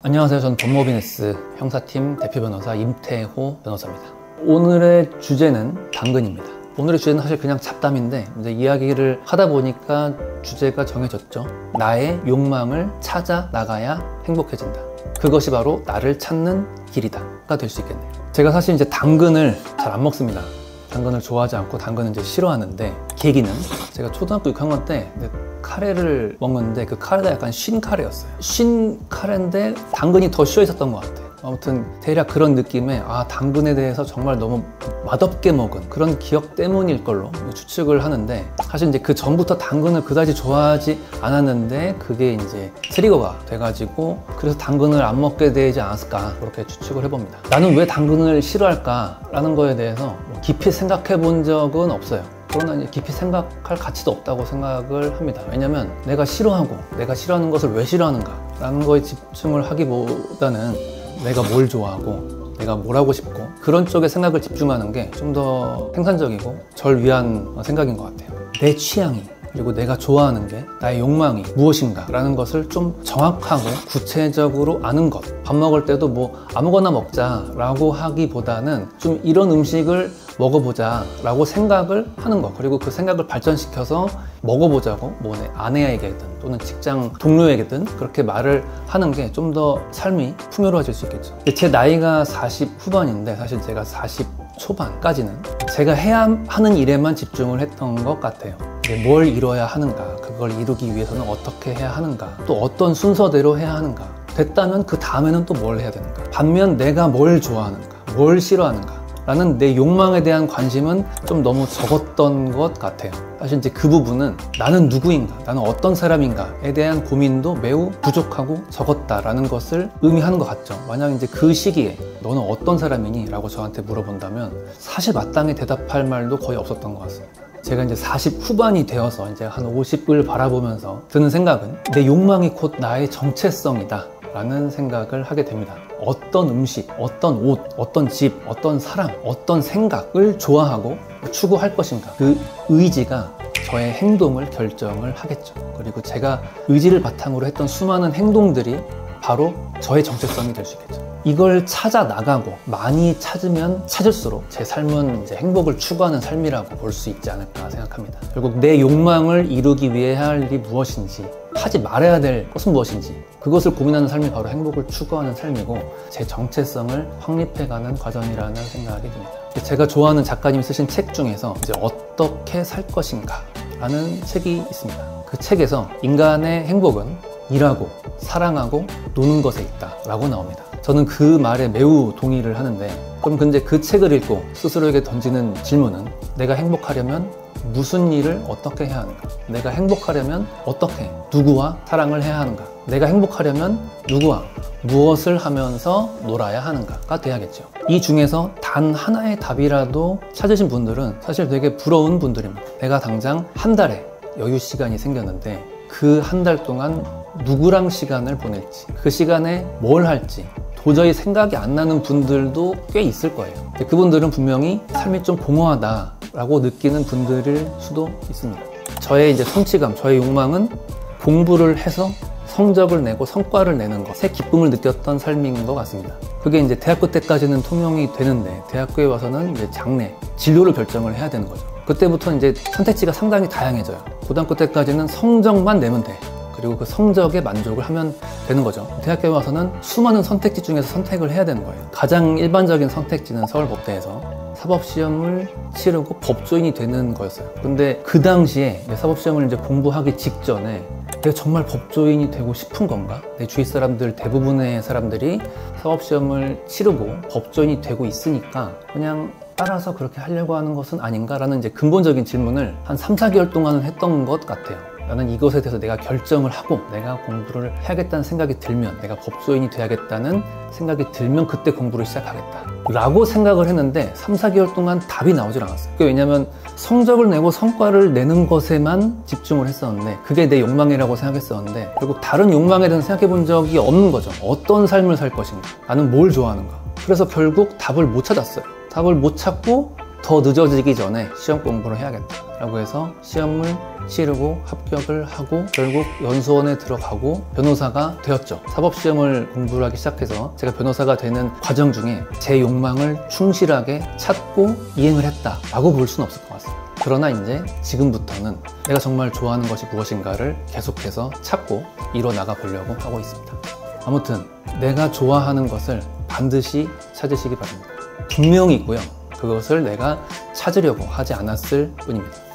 안녕하세요. 저는 법모비네스 형사팀 대표 변호사 임태호 변호사입니다. 오늘의 주제는 당근입니다. 오늘의 주제는 사실 그냥 잡담인데 이제 이야기를 하다 보니까 주제가 정해졌죠. 나의 욕망을 찾아 나가야 행복해진다. 그것이 바로 나를 찾는 길이다가 될 수 있겠네요. 제가 사실 이제 당근을 잘 안 먹습니다. 당근을 좋아하지 않고 당근은 이제 싫어하는데, 계기는 제가 초등학교 6학년 때 카레를 먹는데 그 카레가 약간 쉰 카레였어요. 쉰 카레인데 당근이 더 씌어 있었던 것 같아요. 아무튼 대략 그런 느낌에 당근에 대해서 정말 너무 맛없게 먹은 그런 기억 때문일 걸로 추측을 하는데, 사실 이제 그 전부터 당근을 그다지 좋아하지 않았는데 그게 이제 트리거가 돼가지고 그래서 당근을 안 먹게 되지 않았을까, 그렇게 추측을 해봅니다. 나는 왜 당근을 싫어할까 라는 거에 대해서 깊이 생각해 본 적은 없어요. 그러나 이제 깊이 생각할 가치도 없다고 생각을 합니다. 왜냐면 내가 싫어하고 내가 싫어하는 것을 왜 싫어하는가 라는 거에 집중을 하기보다는 내가 뭘 좋아하고 내가 뭘 하고 싶고 그런 쪽에 생각을 집중하는 게 좀 더 생산적이고 절 위한 생각인 것 같아요. 내 취향이, 그리고 내가 좋아하는 게, 나의 욕망이 무엇인가 라는 것을 좀 정확하고 구체적으로 아는 것. 밥 먹을 때도 뭐 아무거나 먹자 라고 하기보다는 좀 이런 음식을 먹어보자 라고 생각을 하는 것, 그리고 그 생각을 발전시켜서 먹어보자고 뭐 내 아내에게든 또는 직장 동료에게든 그렇게 말을 하는 게 좀 더 삶이 풍요로워질 수 있겠죠. 제 나이가 40 후반인데 사실 제가 40 초반까지는 제가 해야 하는 일에만 집중을 했던 것 같아요. 뭘 이뤄야 하는가, 그걸 이루기 위해서는 어떻게 해야 하는가, 또 어떤 순서대로 해야 하는가, 됐다면 그 다음에는 또 뭘 해야 되는가, 반면 내가 뭘 좋아하는가, 뭘 싫어하는가 라는 내 욕망에 대한 관심은 좀 너무 적었던 것 같아요. 사실 이제 그 부분은 나는 누구인가, 나는 어떤 사람인가에 대한 고민도 매우 부족하고 적었다라는 것을 의미하는 것 같죠. 만약 이제 그 시기에 너는 어떤 사람이니? 라고 저한테 물어본다면 사실 마땅히 대답할 말도 거의 없었던 것 같습니다. 제가 이제 40 후반이 되어서 이제 한 50을 바라보면서 드는 생각은 내 욕망이 곧 나의 정체성이다 라는 생각을 하게 됩니다. 어떤 음식, 어떤 옷, 어떤 집, 어떤 사람, 어떤 생각을 좋아하고 추구할 것인가, 그 의지가 저의 행동을 결정을 하겠죠. 그리고 제가 의지를 바탕으로 했던 수많은 행동들이 바로 저의 정체성이 될 수 있겠죠. 이걸 찾아 나가고 많이 찾으면 찾을수록 제 삶은 이제 행복을 추구하는 삶이라고 볼 수 있지 않을까 생각합니다. 결국 내 욕망을 이루기 위해 할 일이 무엇인지, 하지 말아야 될 것은 무엇인지, 그것을 고민하는 삶이 바로 행복을 추구하는 삶이고 제 정체성을 확립해가는 과정이라는 생각이 듭니다. 제가 좋아하는 작가님이 쓰신 책 중에서 이제 어떻게 살 것인가 라는 책이 있습니다. 그 책에서 인간의 행복은 일하고 사랑하고 노는 것에 있다 라고 나옵니다. 저는 그 말에 매우 동의를 하는데, 그럼 근데 그 책을 읽고 스스로에게 던지는 질문은 내가 행복하려면 무슨 일을 어떻게 해야 하는가? 내가 행복하려면 어떻게, 누구와 사랑을 해야 하는가? 내가 행복하려면 누구와 무엇을 하면서 놀아야 하는가가 돼야겠죠. 이 중에서 단 하나의 답이라도 찾으신 분들은 사실 되게 부러운 분들입니다. 내가 당장 한 달에 여유 시간이 생겼는데 그 한 달 동안 누구랑 시간을 보낼지, 그 시간에 뭘 할지 도저히 생각이 안 나는 분들도 꽤 있을 거예요. 그분들은 분명히 삶이 좀 공허하다라고 느끼는 분들일 수도 있습니다. 저의 이제 성취감, 저의 욕망은 공부를 해서 성적을 내고 성과를 내는 것에 기쁨을 느꼈던 삶인 것 같습니다. 그게 이제 대학교 때까지는 통용이 되는데 대학교에 와서는 이제 장래, 진로를 결정을 해야 되는 거죠. 그때부터 이제 선택지가 상당히 다양해져요. 고등학교 때까지는 성적만 내면 돼. 그리고 그 성적에 만족을 하면 되는 거죠. 대학교에 와서는 수많은 선택지 중에서 선택을 해야 되는 거예요. 가장 일반적인 선택지는 서울법대에서 사법시험을 치르고 법조인이 되는 거였어요. 근데 그 당시에 사법시험을 이제 공부하기 직전에 내가 정말 법조인이 되고 싶은 건가? 내 주위 사람들, 대부분의 사람들이 사법시험을 치르고 법조인이 되고 있으니까 그냥 따라서 그렇게 하려고 하는 것은 아닌가라는 이제 근본적인 질문을 한 3, 4개월 동안은 했던 것 같아요. 나는 이것에 대해서 내가 결정을 하고 내가 공부를 해야겠다는 생각이 들면, 내가 법조인이 돼야겠다는 생각이 들면 그때 공부를 시작하겠다 라고 생각을 했는데 3, 4개월 동안 답이 나오질 않았어요. 왜냐면 성적을 내고 성과를 내는 것에만 집중을 했었는데 그게 내 욕망이라고 생각했었는데 결국 다른 욕망에 대해서 생각해 본 적이 없는 거죠. 어떤 삶을 살 것인가, 나는 뭘 좋아하는가. 그래서 결국 답을 못 찾았어요. 답을 못 찾고 더 늦어지기 전에 시험 공부를 해야겠다 라고 해서 시험을 치르고 합격을 하고 결국 연수원에 들어가고 변호사가 되었죠. 사법시험을 공부를 하기 시작해서 제가 변호사가 되는 과정 중에 제 욕망을 충실하게 찾고 이행을 했다라고 볼 수는 없을 것 같습니다. 그러나 이제 지금부터는 내가 정말 좋아하는 것이 무엇인가를 계속해서 찾고 이뤄나가 보려고 하고 있습니다. 아무튼 내가 좋아하는 것을 반드시 찾으시기 바랍니다. 분명히 있고요. 그것을 내가 찾으려고 하지 않았을 뿐입니다.